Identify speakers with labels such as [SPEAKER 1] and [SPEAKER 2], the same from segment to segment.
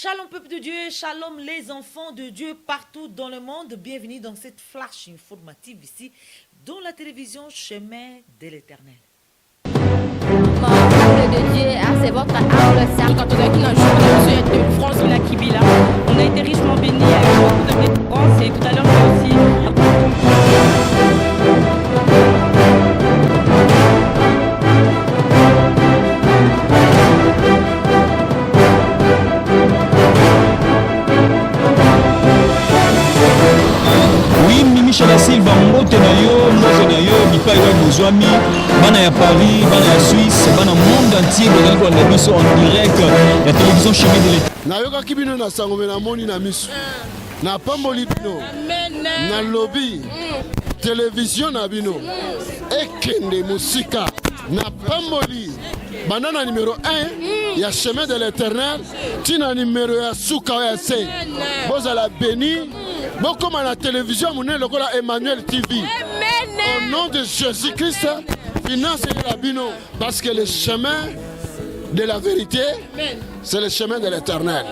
[SPEAKER 1] Shalom peuple de Dieu, shalom les enfants de Dieu partout dans le monde. Bienvenue dans cette flash informative ici, dans la télévision Chemin de l'Éternel.
[SPEAKER 2] Peuple de Dieu, c'est votre âme, c'est quand on a qui un jour de France ou la Kibila. On a été richement bénis avec beaucoup de France et tout à l'heure aussi.
[SPEAKER 3] Michel Silva mbote na yo bipai wa bozwami bana ya Paris, bana ya Suisse, bana monde entier bazali kolanda biso en direct ya télévision Chemin de l'Éternel.
[SPEAKER 4] Nayokaki bino na sango me namoni na miso na pamboli bino na lobi télévision na bino ekende musika na pamboli banana numéro 1 ya Chemin de l'Éternel tina numéro ya suka ya se bozala béni. Beaucoup à la télévision, mon nom est Emmanuel TV. Au nom de Jésus-Christ, finance la bino. Parce que le chemin de la vérité, c'est le chemin de l'Éternel.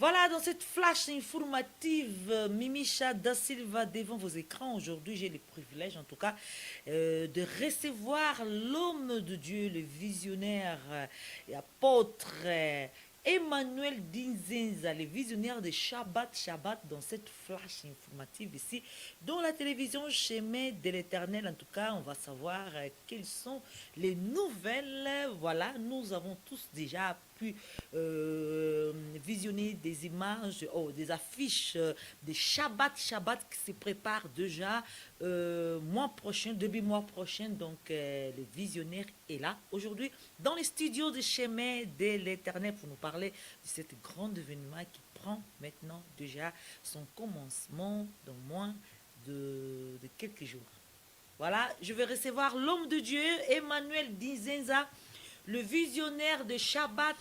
[SPEAKER 1] Voilà, dans cette flash informative, Mimicha Da Silva devant vos écrans. Aujourd'hui, j'ai le privilège, en tout cas, de recevoir l'homme de Dieu, le visionnaire et apôtre Emmanuel Dinzenza, le visionnaire de Shabbat, dans cette flash informative ici, dans la télévision Chemin de l'Éternel. En tout cas, on va savoir quelles sont les nouvelles. Voilà, nous avons tous déjà pu visionner des images, des affiches de Shabbat qui se prépare déjà mois prochain, début mois prochain. Donc, le visionnaire est là aujourd'hui dans les studios de Chemin de l'Éternel pour nous parler de cet grand événement qui prend maintenant déjà son commencement dans moins de quelques jours. Voilà, je vais recevoir l'homme de Dieu, Emmanuel Dinzenza, le visionnaire de Shabbat.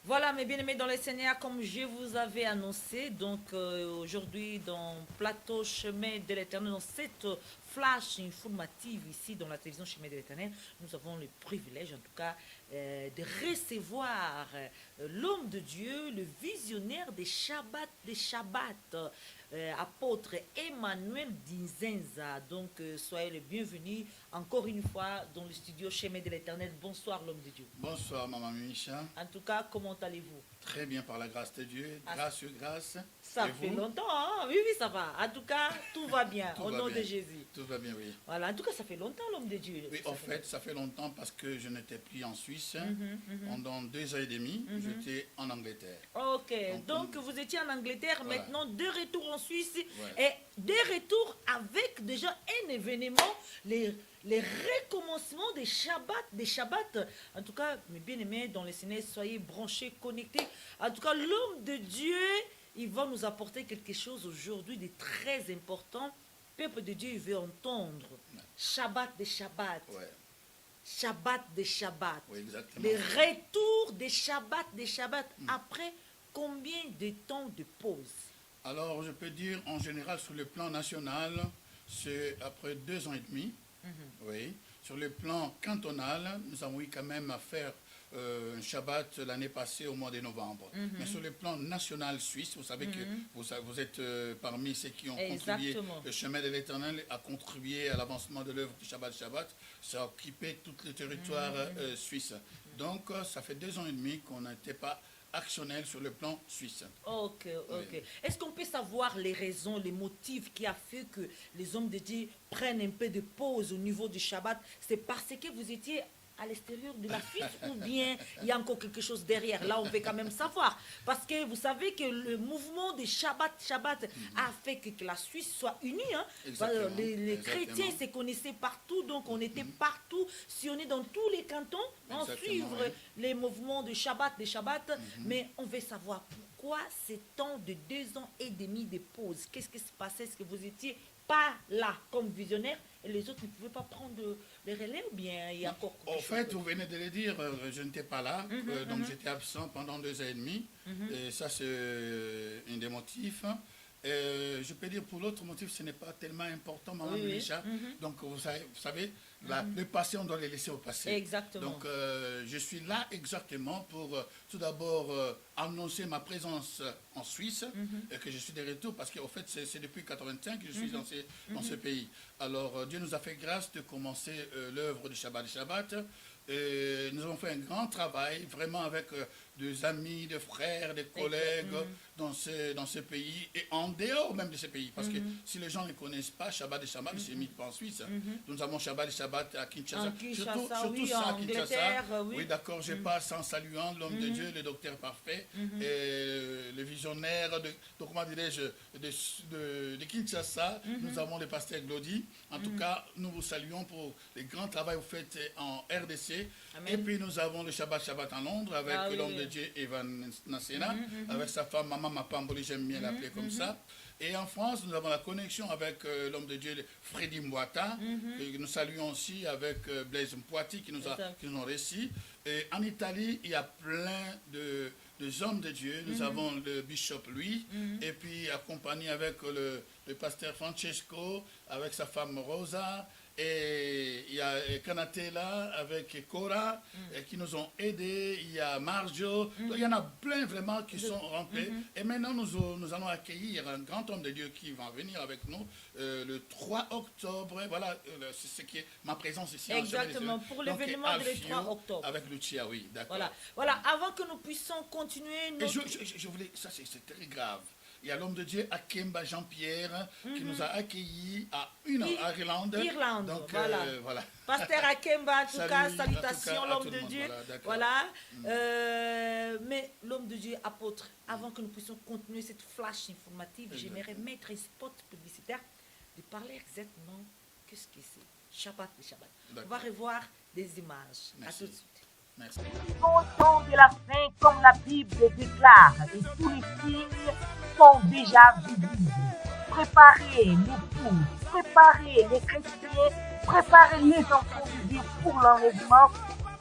[SPEAKER 1] Voilà, mes bien-aimés dans les Seigneurs, comme je vous avais annoncé, donc aujourd'hui dans Plateau Chemin de l'Éternel, dans cette flash informative ici dans la télévision Chemin de l'Éternel, nous avons le privilège en tout cas de recevoir l'homme de Dieu, le visionnaire des Shabbat, apôtre Emmanuel Dinzenza. Donc soyez le bienvenu encore une fois dans le studio Chemin de l'Éternel. Bonsoir l'homme de Dieu.
[SPEAKER 5] Bonsoir maman Micha.
[SPEAKER 1] En tout cas, comment allez-vous?
[SPEAKER 5] Très bien par la grâce de Dieu, grâce.
[SPEAKER 1] Ça fait longtemps, hein? Oui, ça va. En tout cas, tout va bien, au nom de Jésus.
[SPEAKER 5] Tout va bien, oui.
[SPEAKER 1] Voilà, en tout cas, ça fait longtemps, l'homme de Dieu.
[SPEAKER 5] Oui, en fait, ça fait longtemps parce que je n'étais plus en Suisse. Pendant 2 ans et demi, j'étais en Angleterre.
[SPEAKER 1] Ok, donc vous étiez en Angleterre,
[SPEAKER 5] voilà.
[SPEAKER 1] Maintenant de retour en Suisse,
[SPEAKER 5] Ouais.
[SPEAKER 1] et de retour avec déjà un événement, les recommencements des Shabbats. En tout cas, mes bien-aimés dans les Seigneur, soyez branchés, connectés. En tout cas, l'homme de Dieu, il va nous apporter quelque chose aujourd'hui de très important. Peuple de Dieu, il veut entendre Shabbat des Shabbats.
[SPEAKER 5] Ouais.
[SPEAKER 1] Shabbat des Shabbats.
[SPEAKER 5] Oui, exactement.
[SPEAKER 1] Le retour des Shabbats après combien de temps de pause?
[SPEAKER 5] Alors, je peux dire en général sur le plan national, c'est après 2 ans et demi. Oui. Sur le plan cantonal, nous avons eu quand même à faire un Shabbat l'année passée au mois de novembre. Mais sur le plan national suisse, vous savez que vous êtes parmi ceux qui ont contribué, le chemin de l'Éternel a contribué à l'avancement de l'œuvre du Shabbat. Ça a occupé tout le territoire suisse. Donc, ça fait 2 ans et demi qu'on n'était pas actionnel sur le plan suisse.
[SPEAKER 1] Ok.
[SPEAKER 5] Oui.
[SPEAKER 1] Est-ce qu'on peut savoir les raisons, les motifs qui a fait que les hommes de Dieu prennent un peu de pause au niveau du Shabbat? C'est parce que vous étiez à l'extérieur de la Suisse ou bien il y a encore quelque chose derrière? Là, on veut quand même savoir. Parce que vous savez que le mouvement des Shabbat a fait que la Suisse soit unie. Hein? Les chrétiens se connaissaient partout, donc on était partout, sillonnés dans tous les cantons, en suivre les mouvements de Shabbat, mais on veut savoir pourquoi ces temps de 2 ans et demi de pause? Qu'est-ce qui se passait? Est-ce que vous étiez pas là comme visionnaire et les autres ne pouvaient pas prendre le relais ou bien il y a encore quelque
[SPEAKER 5] En
[SPEAKER 1] chose
[SPEAKER 5] fait,
[SPEAKER 1] d'autre?
[SPEAKER 5] vous venez de le dire, je n'étais pas là, donc j'étais absent pendant 2 ans et demi. Et ça, c'est un des motifs. Je peux dire pour l'autre motif, ce n'est pas tellement important, Maman
[SPEAKER 1] Oui, oui.
[SPEAKER 5] Micha. Donc, vous savez le passé, on doit le laisser au passé.
[SPEAKER 1] Exactement.
[SPEAKER 5] Donc, je suis là exactement pour tout d'abord annoncer ma présence en Suisse et que je suis de retour parce qu'en fait, c'est depuis 1985 que je suis dans ce pays. Alors, Dieu nous a fait grâce de commencer l'œuvre du Shabbat des Shabbat. Nous avons fait un grand travail, vraiment avec des amis, des frères, des collègues dans ce pays et en dehors même de ce pays. Parce que si les gens ne connaissent pas Shabbat et Shabbat, ils ne s'imitent pas en Suisse. Nous avons Shabbat et Shabbat à Kinshasa. Surtout
[SPEAKER 1] oui,
[SPEAKER 5] ça à
[SPEAKER 1] en
[SPEAKER 5] Kinshasa.
[SPEAKER 1] Angleterre,
[SPEAKER 5] Oui, d'accord, je passe en saluant l'homme de Dieu, le docteur parfait, et le visionnaire de comment dirais-je, de Kinshasa. Nous avons le pasteur Glody. En tout cas, nous vous saluons pour le grand travail que vous faites en RDC.
[SPEAKER 1] Amen.
[SPEAKER 5] Et puis nous avons le Shabbat en Londres avec l'homme de Dieu Evan Nassena, avec sa femme Maman Mapamboli, j'aime bien l'appeler comme ça. Et en France, nous avons la connexion avec l'homme de Dieu Freddy Mbouata, que nous saluons aussi avec Blaise Mpoati qui nous ont réussi. Et en Italie, il y a plein de hommes de Dieu. Nous avons le bishop Louis, et puis accompagné avec le pasteur Francesco, avec sa femme Rosa. Et il y a Kanatela avec Cora qui nous ont aidés. Il y a Marjo. Donc, il y en a plein vraiment qui sont remplis. Et maintenant, nous allons accueillir un grand homme de Dieu qui va venir avec nous le 3 octobre. Voilà, c'est ce qui est ma présence ici.
[SPEAKER 1] Exactement, pour l'événement du 3 octobre.
[SPEAKER 5] Avec Lucia, oui, d'accord.
[SPEAKER 1] Voilà, avant que nous puissions continuer notre...
[SPEAKER 5] Et je voulais, ça c'est très grave. Il y a l'homme de Dieu Akemba Jean-Pierre qui nous a accueillis à Irlande. Donc, voilà.
[SPEAKER 1] Pasteur Akemba, en tout cas,
[SPEAKER 5] Salut,
[SPEAKER 1] salutations,
[SPEAKER 5] en tout cas,
[SPEAKER 1] l'homme de Dieu. Voilà. Mais l'homme de Dieu, apôtre, avant que nous puissions continuer cette flash informative, j'aimerais mettre un spot publicitaire de parler exactement qu'est-ce que c'est. Shabbat et Shabbat. On va revoir des images.
[SPEAKER 5] Merci.
[SPEAKER 1] À tout de suite.
[SPEAKER 5] Merci.
[SPEAKER 6] Au temps de la fin, comme la Bible déclare, et tous les signes sont déjà visibles. Préparez l'époux, préparez les chrétiens, préparez les enfants de Dieu pour l'enlèvement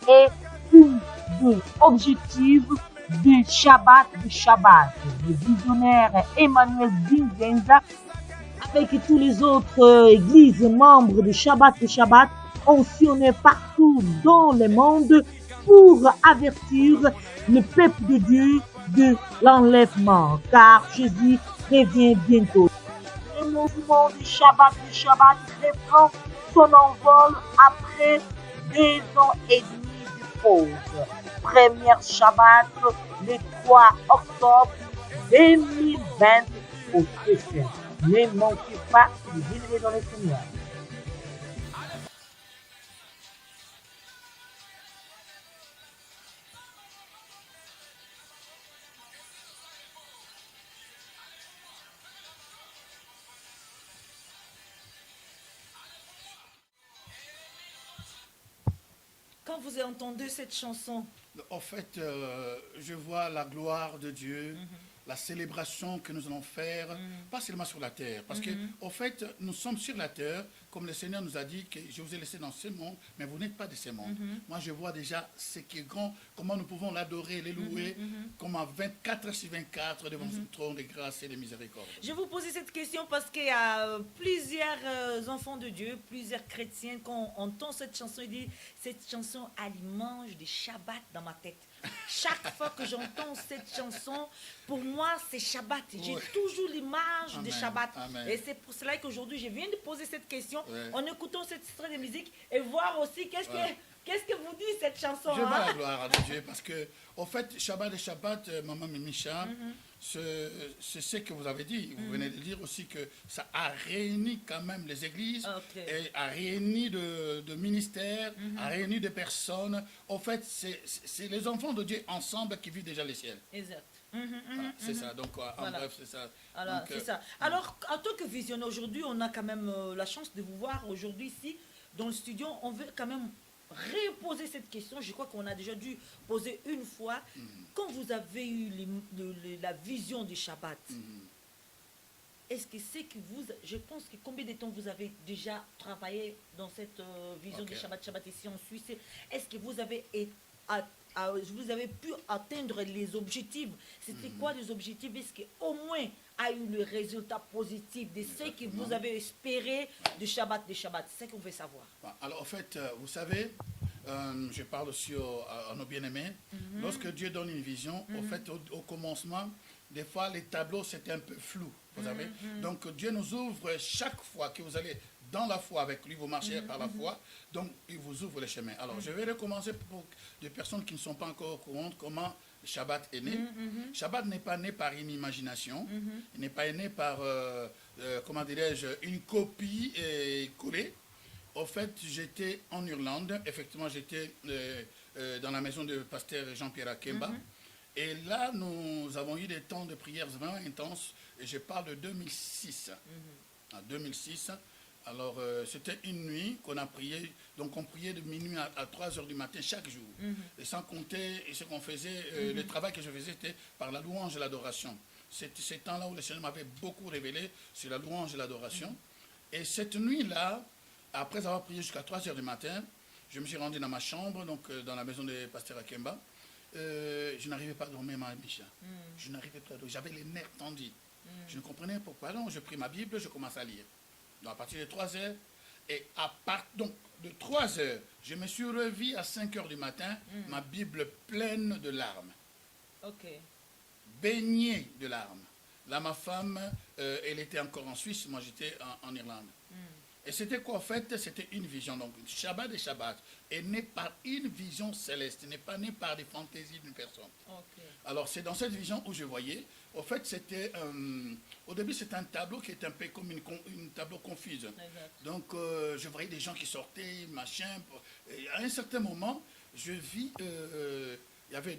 [SPEAKER 6] et une des objectifs du Shabbat de Shabbat. Le visionnaire Emmanuel Zinzenza, avec tous les autres églises membres du Shabbat de Shabbat, ont sillonné partout dans le monde pour avertir le peuple de Dieu de l'enlèvement, car Jésus revient bientôt. Le mouvement du Shabbat reprend son envol après 2 ans et demi de pause. Première Shabbat le 3 octobre 2020 au Christ. Ne manquez pas de venir dans le Seigneur.
[SPEAKER 1] Quand vous avez entendu cette chanson,
[SPEAKER 5] En fait, je vois la gloire de Dieu, la célébration que nous allons faire, pas seulement sur la terre. Parce que, au fait, nous sommes sur la terre, comme le Seigneur nous a dit que je vous ai laissé dans ce monde, mais vous n'êtes pas de ce monde. Moi, je vois déjà ce qui est grand, comment nous pouvons l'adorer, le louer, comme en 24 sur 24 devant son trône de grâce et de miséricorde.
[SPEAKER 1] je vous posais cette question parce qu'il y a plusieurs enfants de Dieu, plusieurs chrétiens, quand on entend cette chanson, ils disent cette chanson a l'image de Shabbat dans ma tête. Chaque fois que j'entends cette chanson, pour moi, c'est Shabbat. J'ai toujours l'image de Shabbat.
[SPEAKER 5] Amen.
[SPEAKER 1] Et c'est pour cela qu'aujourd'hui, je viens de poser cette question en écoutant cet extrait de musique et voir aussi qu'est-ce que vous dit cette chanson.
[SPEAKER 5] Je vois la gloire de Dieu parce que, au fait, Shabbat et Shabbat, Maman Micha, c'est ce que vous avez dit. Vous venez de dire aussi que ça a réuni quand même les églises, et a réuni de ministères, a réuni de personnes. Au fait, c'est les enfants de Dieu ensemble qui vivent déjà les ciels.
[SPEAKER 1] Exact.
[SPEAKER 5] Voilà, c'est ça. Donc, en bref, c'est ça.
[SPEAKER 1] Alors,
[SPEAKER 5] Donc,
[SPEAKER 1] c'est ça. Alors, en tant que visionnaire aujourd'hui, on a quand même la chance de vous voir aujourd'hui ici dans le studio. On veut quand même reposer cette question. Je crois qu'on a déjà dû poser une fois. Quand vous avez eu la vision du Shabbat, est-ce que c'est que vous, je pense que combien de temps vous avez déjà travaillé dans cette vision du Shabbat ici en Suisse? Est-ce que vous avez, vous avez pu atteindre les objectifs? C'était quoi les objectifs? Est-ce qu'au moins a eu le résultat positif de ce que vous avez espéré du Shabbat? C'est ce qu'on veut savoir.
[SPEAKER 5] Alors en fait, vous savez, je parle aussi à nos bien-aimés. Lorsque Dieu donne une vision, au fait, au commencement, des fois les tableaux c'était un peu flou, vous savez. Donc Dieu nous ouvre chaque fois que vous allez dans la foi avec lui, vous marchez par la foi, donc il vous ouvre les chemins. Alors je vais recommencer pour des personnes qui ne sont pas encore au courant comment Shabbat est né. Shabbat n'est pas né par une imagination, il n'est pas né par, comment dirais-je, une copie collée. Au fait, j'étais en Irlande, effectivement j'étais dans la maison de pasteur Jean-Pierre Akemba. Et là, nous avons eu des temps de prières vraiment intenses, et je parle de 2006. En 2006, alors c'était une nuit qu'on a prié, donc on priait de minuit à 3 heures du matin chaque jour. Et sans compter ce qu'on faisait, le travail que je faisais, c'était par la louange et l'adoration. C'était ces temps-là où le Seigneur m'avait beaucoup révélé sur la louange et l'adoration. Et cette nuit-là, après avoir prié jusqu'à 3 heures du matin, je me suis rendu dans ma chambre, donc dans la maison de pasteur Akemba. Je n'arrivais pas à dormir, ma Micha. Je n'arrivais pas à dormir. J'avais les nerfs tendus. Je ne comprenais pourquoi. Donc, je pris ma Bible, je commence à lire. Donc, à partir de 3 heures, et donc, de 3 heures, je me suis revu à 5 heures du matin, ma Bible pleine de larmes. Baignée de larmes. Là, ma femme, elle était encore en Suisse, moi j'étais en Irlande. Et c'était quoi en fait? C'était une vision. Donc, Shabbat et Shabbat est né par une vision céleste, n'est pas né par des fantaisies d'une personne. Alors, c'est dans cette vision où je voyais. Au fait, c'était, au début, c'était un tableau qui était un peu comme une tableau confuse. Donc, je voyais des gens qui sortaient, machin. Et à un certain moment, je vis, il y avait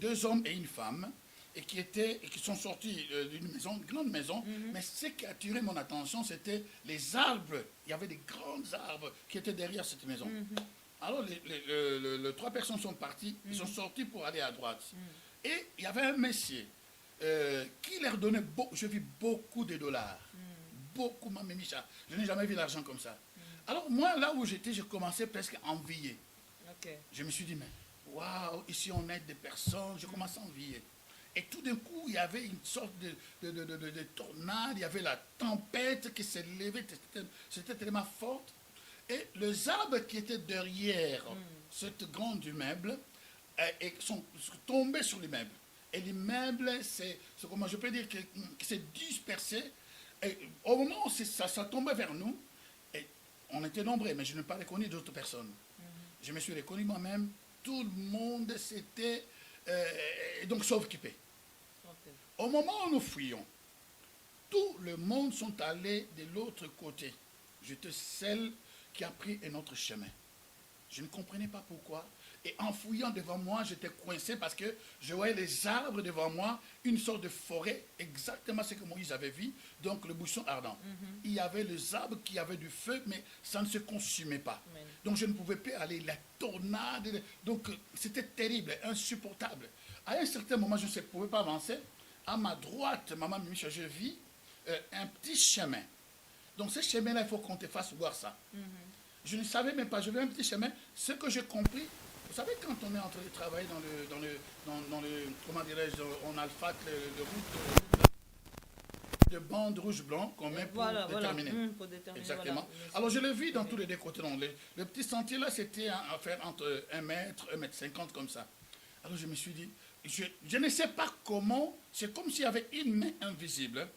[SPEAKER 5] deux hommes et une femme. Et qui sont sortis d'une maison, une grande maison, mais ce qui a attiré mon attention, c'était les arbres. Il y avait des grands arbres qui étaient derrière cette maison. Alors, les 3 personnes sont parties, ils sont sortis pour aller à droite. Et il y avait un monsieur qui leur donnait, je vis beaucoup de dollars. Beaucoup, ma Micha. Je n'ai jamais vu l'argent comme ça. Alors, moi, là où j'étais, je commençais presque à envier. Je me suis dit, mais waouh, ici on aide des personnes, je commence à envier. Et tout d'un coup, il y avait une sorte de tornade, il y avait la tempête qui s'est levée, c'était tellement forte. Et les arbres qui étaient derrière cette grande immeuble sont tombés sur l'immeuble. Et l'immeuble, c'est comment je peux dire, que s'est dispersé. Et au moment où ça tombait vers nous, et on était nombreux, mais je n'ai pas reconnu d'autres personnes. Je me suis reconnu moi-même, tout le monde s'était donc s'occupé. Au moment où nous fuyions, tout le monde sont allés de l'autre côté. J'étais celle qui a pris un autre chemin. Je ne comprenais pas pourquoi. Et en fouillant devant moi, j'étais coincé parce que je voyais les arbres devant moi, une sorte de forêt, exactement ce que Moïse avait vu, donc le buisson ardent. Il y avait les arbres qui avaient du feu, mais ça ne se consumait pas. Donc je ne pouvais plus aller, la tornade, donc c'était terrible, insupportable. À un certain moment, je ne pouvais pas avancer. À ma droite, maman Micha, je vis un petit chemin. Donc ce chemin-là, il faut qu'on te fasse voir ça. Je ne savais même pas, je vis un petit chemin. Ce que j'ai compris, vous savez, quand on est en train de travailler dans le comment dirais-je, on a le fac, le route de bande rouge-blanc qu'on met pour déterminer.
[SPEAKER 1] Pour déterminer.
[SPEAKER 5] Exactement. Alors je l'ai vu dans tous les deux côtés. Donc, le petit sentier là, c'était à faire entre 1 mètre, 1 mètre 50 comme ça. Alors je me suis dit, je ne sais pas comment, c'est comme s'il y avait une main invisible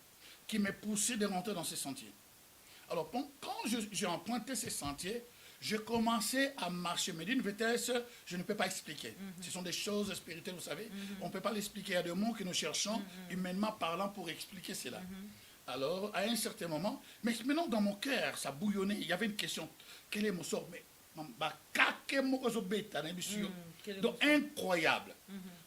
[SPEAKER 5] qui me poussait de rentrer dans ces sentiers. Alors quand j'ai emprunté ces sentiers, je commençais à marcher, mais d'une vitesse, je ne peux pas expliquer. Ce sont des choses spirituelles, vous savez. On ne peut pas l'expliquer. Il y a des mots que nous cherchons, humainement parlant, pour expliquer cela. Alors, à un certain moment, mais maintenant dans mon cœur, ça bouillonnait. Il y avait une question. Quel est mon sort? Mais Donc, incroyable.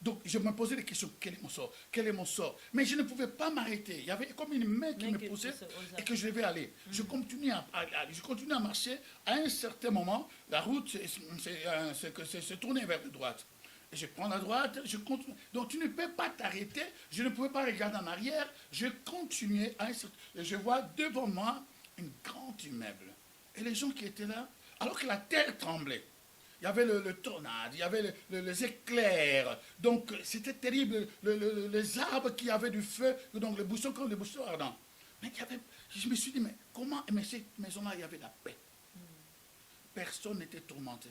[SPEAKER 5] Donc, je me posais des questions. Quel est mon sort? Quel est mon sort? Mais je ne pouvais pas m'arrêter. Il y avait comme une main qui me poussait et que je devais aller. Je continuais à marcher. À un certain moment, la route s'est tournée vers la droite. Et je prends la droite, je continue. Donc, tu ne peux pas t'arrêter. Je ne pouvais pas regarder en arrière. Je continuais. Je vois devant moi un grand immeuble. Et les gens qui étaient là, alors que la terre tremblait, il y avait le tornade, il y avait les éclairs, donc c'était terrible, les arbres qui avaient du feu, donc les buissons comme les buissons ardents. Mais je me suis dit, mais comment, mais cette maison-là, il y avait la paix. Personne n'était tourmenté.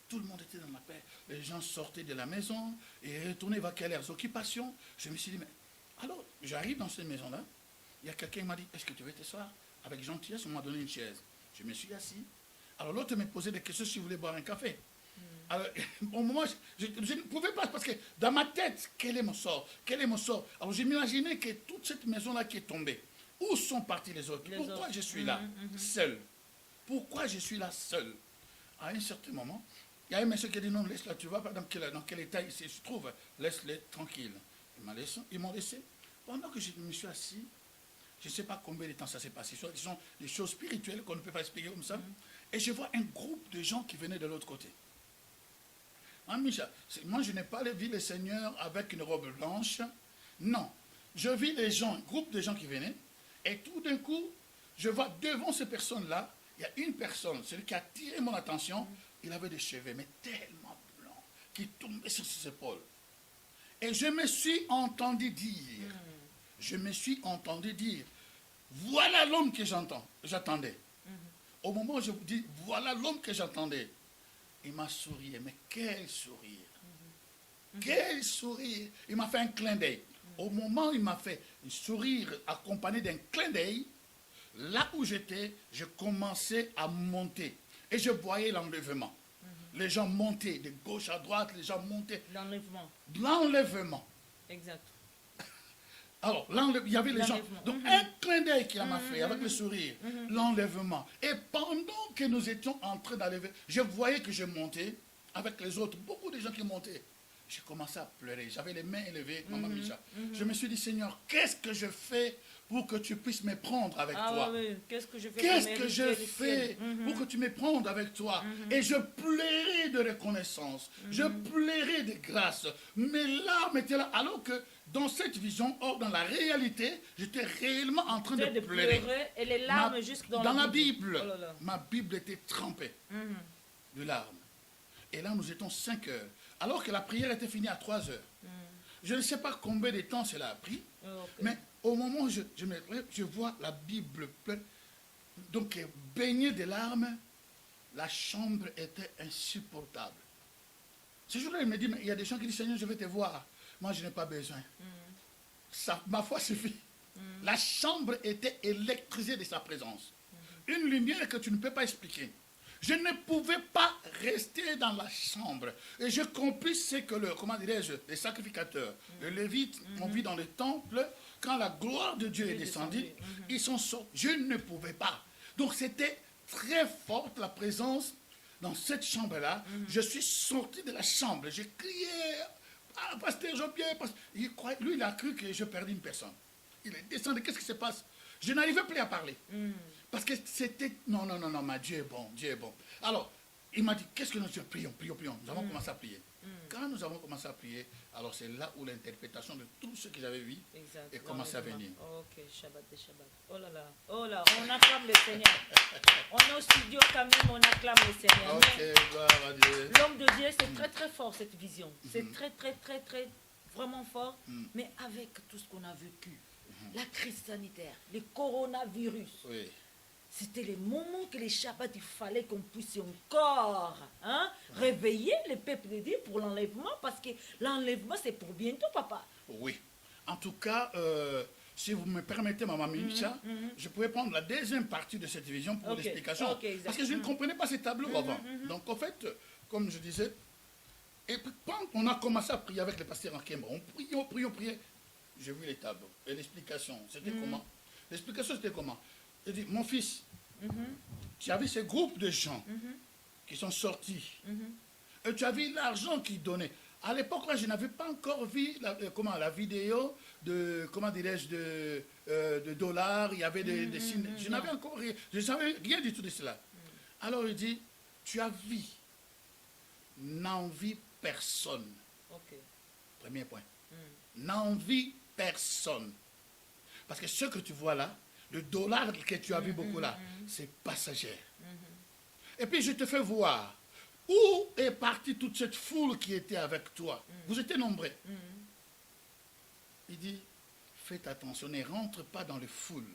[SPEAKER 5] Tout le monde était dans la paix. Les gens sortaient de la maison et retournaient vaquer leurs occupations. Je me suis dit, mais alors, j'arrive dans cette maison-là, il y a quelqu'un qui m'a dit, est-ce que tu veux t'asseoir? Avec gentillesse, on m'a donné une chaise. Je me suis assis. Alors l'autre me posait des questions si je voulais boire un café. Alors, au moment, je ne pouvais pas, parce que dans ma tête, quel est mon sort? Quel est mon sort? Alors je m'imaginais que toute cette maison-là qui est tombée, où sont partis les autres? Pourquoi je suis là, seul? Pourquoi je suis là, seul? À un certain moment, il y a un monsieur qui a dit, non, laisse-la, tu vois pas dans quel état il se trouve, laisse-les tranquille. Ils m'ont laissé. Pendant que je me suis assis, je ne sais pas combien de temps ça s'est passé. Ce sont des choses spirituelles qu'on ne peut pas expliquer comme ça. Et je vois un groupe de gens qui venaient de l'autre côté. Moi, je n'ai pas vu le Seigneur avec une robe blanche. Non. Je vis les gens, un groupe de gens qui venaient. Et tout d'un coup, je vois devant ces personnes-là, il y a une personne, celui qui a attiré mon attention. Il avait des cheveux, mais tellement blancs, qui tombaient sur ses épaules. Et je me suis entendu dire, voilà l'homme que j'attendais. Au moment où je vous dis, voilà l'homme que j'attendais, il m'a souri, mais quel sourire. Quel sourire. Il m'a fait un clin d'œil. Au moment où il m'a fait un sourire accompagné d'un clin d'œil, là où j'étais, je commençais à monter. Et je voyais l'enlèvement. Les gens montaient de gauche à droite, les gens montaient. L'enlèvement.
[SPEAKER 1] Exact.
[SPEAKER 5] Alors, il y avait les gens. Donc, un clin d'œil qu'il m'a fait avec le sourire, l'enlèvement. Et pendant que nous étions en train d'enlever, je voyais que je montais avec les autres, beaucoup de gens qui montaient. J'ai commencé à pleurer. J'avais les mains élevées, Maman Micha. Je me suis dit, Seigneur, qu'est-ce que je fais pour que tu puisses me prendre avec toi?
[SPEAKER 1] Oui. Qu'est-ce que je fais,
[SPEAKER 5] pour que tu me prennes avec toi? Et je plairais de reconnaissance. Je plairais de grâce. Mes larmes étaient là. Alors que dans cette vision, or dans la réalité, j'étais réellement en train de pleurer.
[SPEAKER 1] Et les larmes jusque dans
[SPEAKER 5] la Bible.
[SPEAKER 1] Oh là là.
[SPEAKER 5] Ma Bible était trempée de larmes. Et là, nous étions 5 heures. Alors que la prière était finie à 3 heures. Je ne sais pas combien de temps cela a pris. Mais au moment où je vois la Bible pleine, donc baignée de larmes, la chambre était insupportable. Ce jour-là, il me dit, mais il y a des gens qui disent, Seigneur, je vais te voir. Moi, je n'ai pas besoin. Ma foi suffit. La chambre était électrisée de sa présence. Une lumière que tu ne peux pas expliquer. Je ne pouvais pas rester dans la chambre. Et je compris ce que les sacrificateurs, les Lévites ont vu dans le temple, quand la gloire de Dieu est descendue, ils sont sortis. Je ne pouvais pas. Donc c'était très forte la présence dans cette chambre-là. Je suis sorti de la chambre. J'ai crié, ah, pasteur Jean-Pierre, lui il a cru que je perdais une personne. Il est descendu, qu'est-ce qui se passe? Je n'arrivais plus à parler. Parce que c'était... Non, mais Dieu est bon, Dieu est bon. Alors, il m'a dit, qu'est-ce que nous prions? Nous avons commencé à prier. Quand nous avons commencé à prier, alors c'est là où l'interprétation de tout ce que j'avais vu est commencé à venir.
[SPEAKER 1] Ok, Shabbat. Oh là là, on acclame le Seigneur. On est au studio quand même, on acclame le Seigneur. L'homme de Dieu, c'est très très fort cette vision. C'est très vraiment fort. Mais avec tout ce qu'on a vécu, la crise sanitaire, le coronavirus, c'était les moments que les Shabbats, il fallait qu'on puisse encore réveiller le peuple de Dieu pour l'enlèvement, parce que l'enlèvement, c'est pour bientôt, papa.
[SPEAKER 5] Oui. En tout cas, si vous me permettez, Maman Micha, je pourrais prendre la deuxième partie de cette vision pour l'explication. Parce que je ne comprenais pas ces tableaux avant. Donc, en fait, comme je disais, et quand on a commencé à prier avec le pasteur en Kemba, on priait. J'ai vu les tableaux. Et l'explication, c'était comment? L'explication, c'était comment? Il dit, mon fils, tu avais ce groupe de gens qui sont sortis. Et tu as vu l'argent qu'ils donnaient. À l'époque, là, je n'avais pas encore vu la vidéo de, comment dirais-je, de dollars, il y avait des signes. Je n'avais encore rien, je ne savais rien du tout de cela. Alors il dit, tu as vu, n'envie personne. Premier point. N'envie personne. Parce que ce que tu vois là, le dollar que tu as vu beaucoup là, c'est passager. Et puis je te fais voir où est partie toute cette foule qui était avec toi. Vous étiez nombreux. Il dit, faites attention, ne rentre pas dans les foules.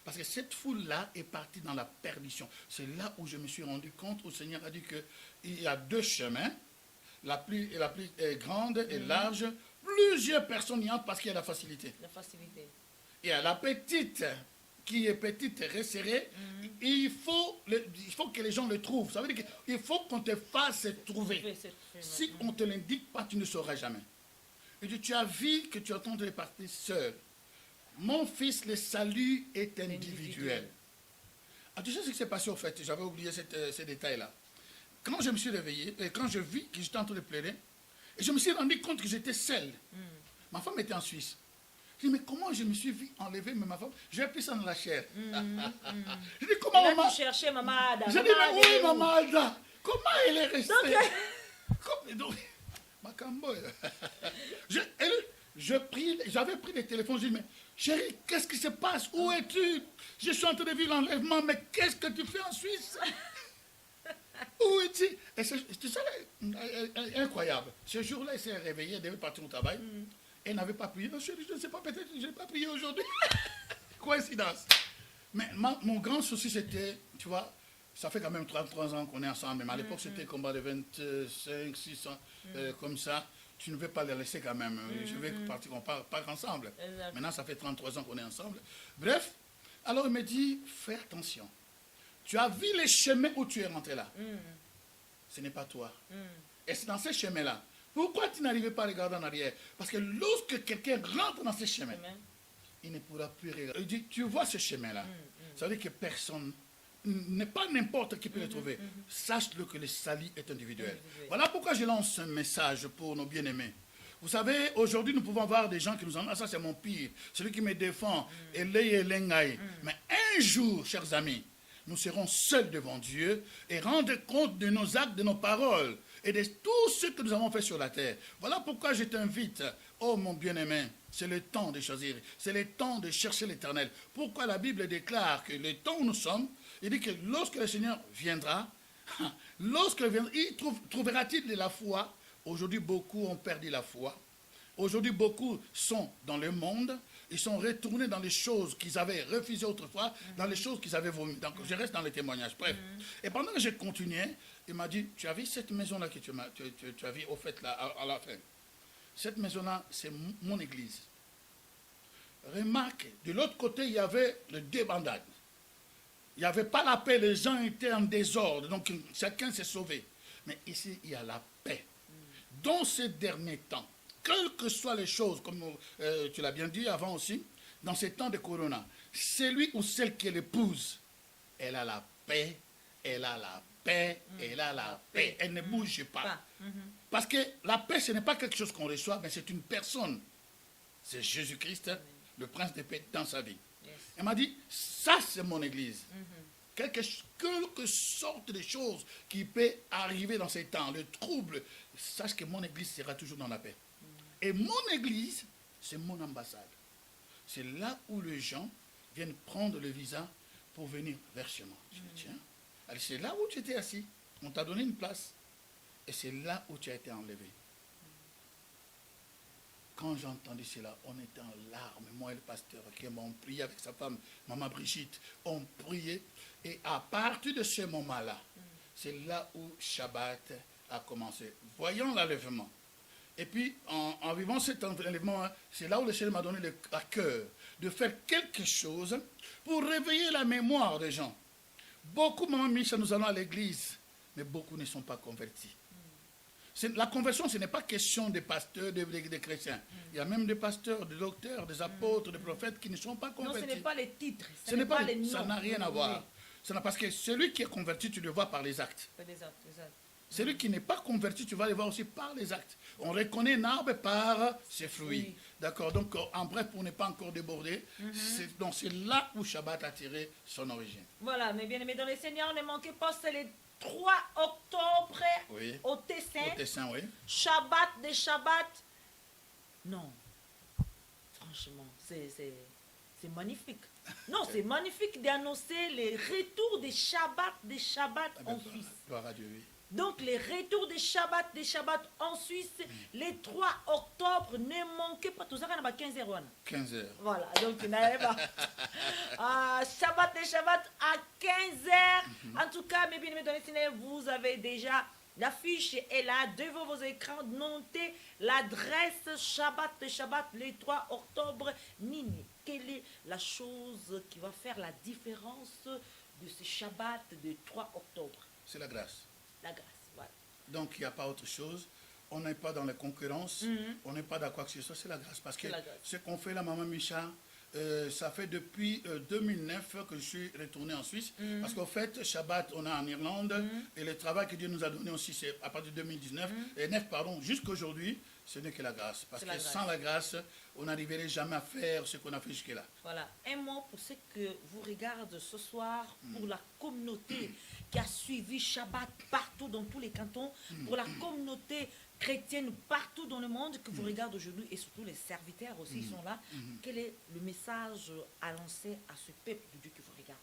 [SPEAKER 5] Parce que cette foule-là est partie dans la perdition. C'est là où je me suis rendu compte, où le Seigneur a dit qu'il y a deux chemins, la plus grande et large. Plusieurs personnes y entrent parce qu'il y a la facilité. Et à la petite, qui est petite et resserrée, il faut que les gens le trouvent. Ça veut dire qu'il faut qu'on te fasse trouver. Si on ne te l'indique pas, tu ne sauras jamais. Et tu as vu que tu entends de partir seul. Mon fils, le salut est individuel. Ah, tu sais ce qui s'est passé au fait? J'avais oublié ces détails-là. Quand je me suis réveillé, et quand je vis que j'étais en train de pleurer, et je me suis rendu compte que j'étais seul. Ma femme était en Suisse. Je dis, mais comment je me suis vu enlever ma femme? J'ai pris ça dans la chair. Je dis, comment maman?
[SPEAKER 1] Tu cherchais Maman Ada.
[SPEAKER 5] Je dis, mais oui, Maman Ada. Comment elle est restée? Donc, Macambo. J'avais pris le téléphone, je dis, mais chérie, qu'est-ce qui se passe? Où es-tu? Je suis en train de vivre l'enlèvement, mais qu'est-ce que tu fais en Suisse? Où es-tu? Et tu sais, incroyable. Ce jour-là, elle s'est réveillée, elle devait partir au travail. Elle n'avait pas prié. Non, chérie, je ne sais pas, peut-être que je n'ai pas prié aujourd'hui. Coïncidence. Mais mon grand souci, c'était, tu vois, ça fait quand même 33 ans qu'on est ensemble. Mais à l'époque, c'était combat de 25, 6 ans, comme ça. Tu ne veux pas les laisser quand même. Je veux partir, on part ensemble. Exact. Maintenant, ça fait 33 ans qu'on est ensemble. Bref, alors il me dit, fais attention. Tu as vu les chemins où tu es rentré là. Ce n'est pas toi. Et c'est dans ces chemins-là. Pourquoi tu n'arrives pas à regarder en arrière? Parce que lorsque quelqu'un rentre dans ces chemins, il ne pourra plus regarder. Il dit, tu vois ce chemin-là. Ça veut dire que personne, n'est pas n'importe qui peut le trouver. Sache-le que le salut est individuel. Voilà pourquoi je lance un message pour nos bien-aimés. Vous savez, aujourd'hui, nous pouvons avoir des gens qui nous en disent, ah, ça c'est mon pire, celui qui me défend, mais un jour, chers amis, nous serons seuls devant Dieu et rendre compte de nos actes, de nos paroles et de tout ce que nous avons fait sur la terre. Voilà pourquoi je t'invite, oh mon bien-aimé, c'est le temps de choisir, c'est le temps de chercher l'Éternel. Pourquoi la Bible déclare que le temps où nous sommes, il dit que lorsque le Seigneur viendra, il trouvera-t-il de la foi? Aujourd'hui, beaucoup ont perdu la foi. Aujourd'hui, beaucoup sont dans le monde. Ils sont retournés dans les choses qu'ils avaient refusées autrefois, dans les choses qu'ils avaient vomi. Donc, je reste dans les témoignages. Bref. Et pendant que je continuais, il m'a dit, tu as vu cette maison-là que tu as vu au fait, là, à la fin. Cette maison-là, c'est mon église. Remarque, de l'autre côté, il y avait le débandade. Il n'y avait pas la paix, les gens étaient en désordre, donc chacun s'est sauvé. Mais ici, il y a la paix. Dans ces derniers temps, quelles que soient les choses, comme tu l'as bien dit avant aussi, dans ces temps de corona, celui ou celle qui est l'épouse, elle a la paix, elle a la paix, elle a la paix, elle ne bouge pas. Parce que la paix, ce n'est pas quelque chose qu'on reçoit, mais c'est une personne. C'est Jésus-Christ, le prince de paix dans sa vie. Elle m'a dit, ça c'est mon église. Quelque sorte de choses qui peut arriver dans ces temps, le trouble, sache que mon église sera toujours dans la paix. Et mon église, c'est mon ambassade. C'est là où les gens viennent prendre le visa pour venir vers chez moi. Je dis, tiens, allez, c'est là où tu étais assis. On t'a donné une place. Et c'est là où tu as été enlevé. Quand j'ai entendu cela, on était en larmes. Moi et le pasteur qui m'ont prié avec sa femme, Maman Brigitte, on priait. Et à partir de ce moment-là, c'est là où Shabbat a commencé. Voyons l'enlèvement. Et puis, en vivant cet enlèvement, c'est là où le Seigneur m'a donné à cœur de faire quelque chose pour réveiller la mémoire des gens. Beaucoup, Maman Micha, nous allons à l'église, mais beaucoup ne sont pas convertis. La conversion, ce n'est pas question des pasteurs, des chrétiens. Il y a même des pasteurs, des docteurs, des apôtres, des prophètes qui ne sont pas convertis.
[SPEAKER 1] Non, ce n'est pas les titres,
[SPEAKER 5] ce n'est pas les noms. Ça n'a rien à voir. C'est parce que celui qui est converti, tu le vois par les actes.
[SPEAKER 1] Exact.
[SPEAKER 5] Celui qui n'est pas converti, tu vas le voir aussi par les actes. On reconnaît un arbre par ses fruits.
[SPEAKER 1] Oui.
[SPEAKER 5] D'accord. Donc, en bref, pour ne pas encore déborder, c'est là où Shabbat a tiré son origine.
[SPEAKER 1] Voilà, mes bien-aimés dans les Seigneurs, ne manquez pas, c'est le 3 octobre
[SPEAKER 5] Oui.
[SPEAKER 1] au Tessin.
[SPEAKER 5] Au Tessin, oui.
[SPEAKER 1] Shabbat des Shabbats. Non, franchement, c'est magnifique. Non, c'est magnifique d'annoncer les retours des Shabbats
[SPEAKER 5] Ah ben,
[SPEAKER 1] en Suisse.
[SPEAKER 5] Gloire à Dieu, oui.
[SPEAKER 1] Donc, les retours des Shabbats en Suisse, les 3 octobre, ne manquez pas. Tout ça, on a 15 heures.
[SPEAKER 5] 15 heures.
[SPEAKER 1] Voilà, donc n'allez pas. Shabbat et Shabbat à 15 heures. En tout cas, mes bien-aimés dans les ciné, vous avez déjà l'affiche est là devant vos écrans. Notez l'adresse Shabbat et Shabbat, les 3 octobre. Nini, quelle est la chose qui va faire la différence de ce Shabbat de 3 octobre?
[SPEAKER 5] C'est la grâce.
[SPEAKER 1] La grâce, voilà.
[SPEAKER 5] Donc, il n'y a pas autre chose. On n'est pas dans la concurrence. On n'est pas dans quoi que ce soit. C'est la grâce. Parce que
[SPEAKER 1] C'est la grâce.
[SPEAKER 5] ce qu'on fait là, Maman Micha, ça fait depuis 2009 que je suis retourné en Suisse. Parce qu'en fait, Shabbat, on est en Irlande. Et le travail que Dieu nous a donné aussi, c'est à partir de 2019. Et 9, pardon, jusqu'à aujourd'hui, ce n'est que la grâce. Parce que sans la grâce, on n'arriverait jamais à faire ce qu'on a fait jusque-là.
[SPEAKER 1] Voilà, un mot pour ceux que vous regardez ce soir, pour la communauté qui a suivi Shabbat partout dans tous les cantons, pour la communauté chrétienne partout dans le monde que vous regardez aujourd'hui, et surtout les serviteurs aussi sont là. Quel est le message à lancer à ce peuple de Dieu que vous regardez?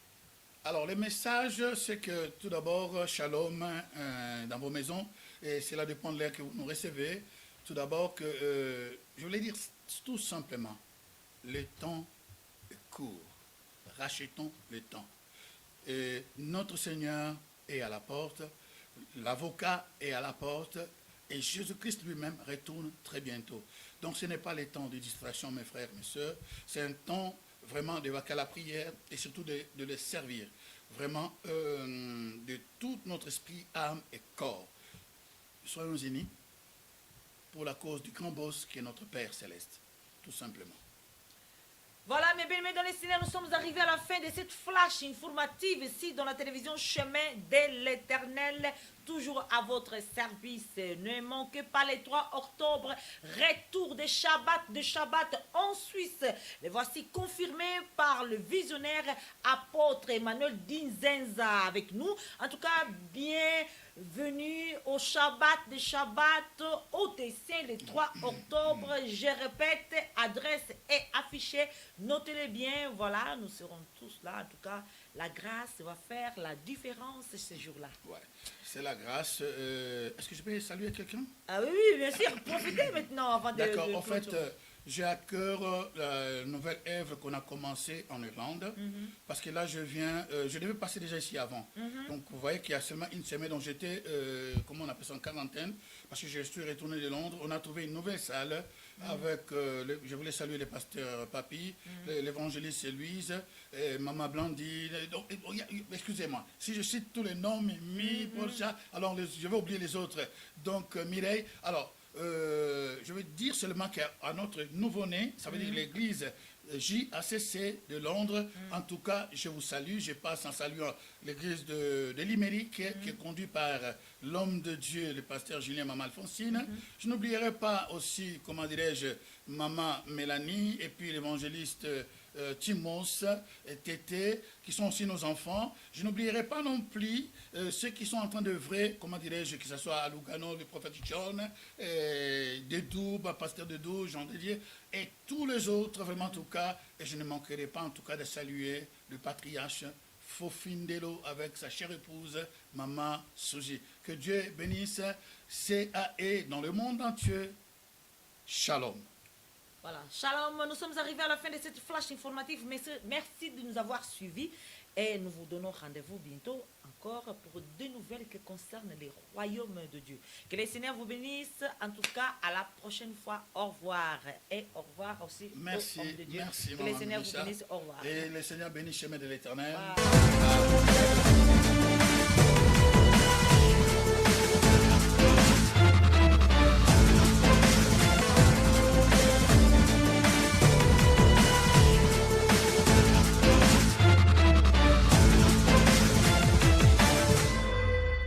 [SPEAKER 5] Alors, le message, c'est que tout d'abord, shalom dans vos maisons, et cela dépend de l'air que vous nous recevez. Tout d'abord, je voulais dire tout simplement, le temps est court. Rachetons le temps. Et notre Seigneur est à la porte, l'avocat est à la porte, et Jésus-Christ lui-même retourne très bientôt. Donc ce n'est pas le temps de distraction, mes frères, mes sœurs, c'est un temps vraiment de vaquer à la prière et surtout de les servir, vraiment de tout notre esprit, âme et corps. Soyons unis pour la cause du grand boss qui est notre Père Céleste, tout simplement.
[SPEAKER 1] Voilà, mes bien-aimés dans les ciné, nous sommes arrivés à la fin de cette flash informative ici dans la télévision Chemin de l'Éternel, toujours à votre service. Ne manquez pas les 3 octobre, retour des Shabbat en Suisse. Les voici confirmés par le visionnaire apôtre Emmanuel Dinzenza avec nous. En tout cas, bienvenue au Shabbat au Tessin le 3 octobre. Je répète, adresse est affichée. Notez-le bien, voilà, nous serons tous là. En tout cas, la grâce va faire la différence ce jour-là.
[SPEAKER 5] Ouais, c'est la grâce. Est-ce que je peux saluer quelqu'un?
[SPEAKER 1] Ah oui, bien sûr, profitez maintenant avant de...
[SPEAKER 5] D'accord, en fait, j'ai à cœur la nouvelle œuvre qu'on a commencée en Irlande, parce que là, je devais passer déjà ici avant. Donc, vous voyez qu'il y a seulement une semaine dont j'étais, comment on appelle ça, en quarantaine, parce que je suis retourné de Londres. On a trouvé une nouvelle salle avec, je voulais saluer le pasteur Papi, l'évangéliste Louise, Maman Blandine. Excusez-moi, si je cite tous les noms, Mimi, Paul Chat, alors je vais oublier les autres. Donc, Mireille, alors, je veux dire seulement qu'à notre nouveau-né, ça veut dire l'église JACC de Londres, en tout cas, je vous salue. Je passe en saluant l'église de Limerick, qui est conduite par l'homme de Dieu, le pasteur Julien Maman Alphonsine. Je n'oublierai pas aussi, comment dirais-je, Maman Mélanie, et puis l'évangéliste Timos et Tété, qui sont aussi nos enfants. Je n'oublierai pas non plus ceux qui sont en train d'œuvrer, comment dirais-je, que ce soit à Lugano, le prophète John, Dedou, pasteur Dedou, Jean Dédier, et tous les autres, vraiment en tout cas, et je ne manquerai pas en tout cas de saluer le patriarche Fofindelo avec sa chère épouse, Maman Souji. Que Dieu bénisse CAE dans le monde entier. Shalom.
[SPEAKER 1] Voilà, shalom, nous sommes arrivés à la fin de cette flash informative. Merci de nous avoir suivis et nous vous donnons rendez-vous bientôt encore pour de nouvelles qui concernent les royaumes de Dieu. Que les Seigneurs vous bénissent. En tout cas, à la prochaine fois. Au revoir. Et au revoir aussi
[SPEAKER 5] merci,
[SPEAKER 1] aux hommes de Dieu.
[SPEAKER 5] Merci,
[SPEAKER 1] que les Seigneurs vous bénissent. Au revoir.
[SPEAKER 5] Et les Seigneurs bénissent Chemin de l'Éternel.
[SPEAKER 1] Wow.